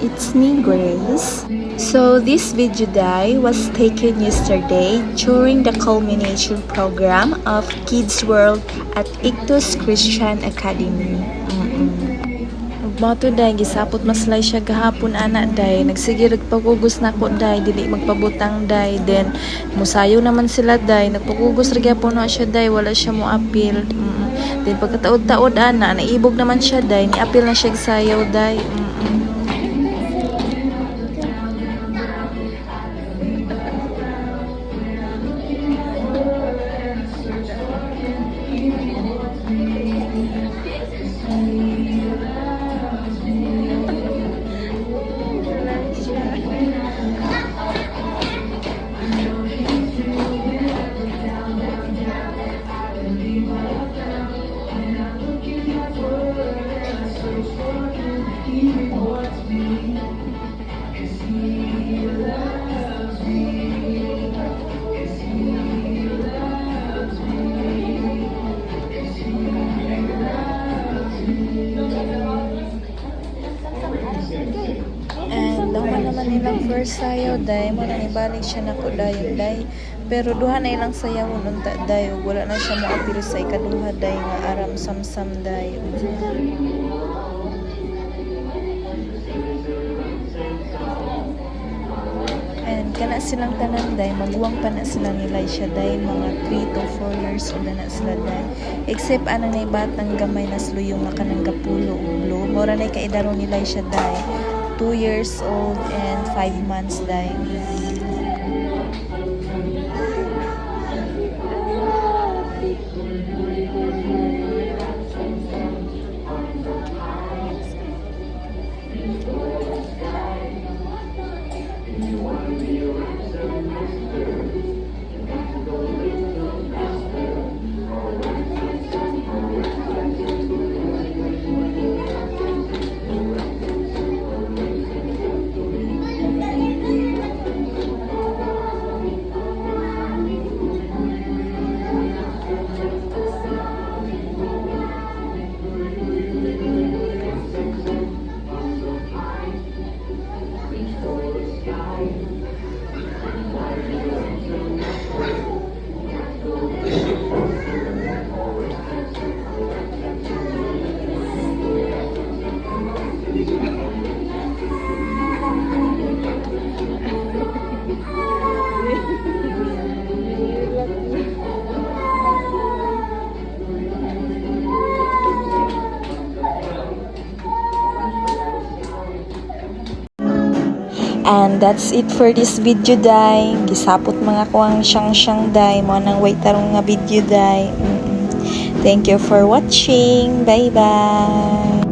it's me, Grace. So this video day was taken yesterday during the culmination program of Kids World at Ictus Christian Academy. Mato day gisapot maslay siya gahapon anak day nagsige pagugos nako day dili magpabutang day then musayo naman sila day nagpagugos ra gyapon na siya day wala siya mo appeal. Then pagkataod-taod ana naibog naman siya day ni appeal na siya sayaw day. And daman naman nilang first sayaw day mo nang ibalik siya nako dayon day pero duha na ilang sayawon unta day wala na siya maapil sa ikaduha day nga aram samsam day. And kana silang tanan day magwang pa na sila nila siya day mga 3 to 4 years old na sila day except anang nay batang gamay na sluyong nga kanang gapulo ulo mora nay kaedaro nila siya day 2 years old and 5 months day. And that's it for this video day. Gisapot mga kuang siyang day mo nang wait tarong nga video day. Thank you for watching. Bye bye.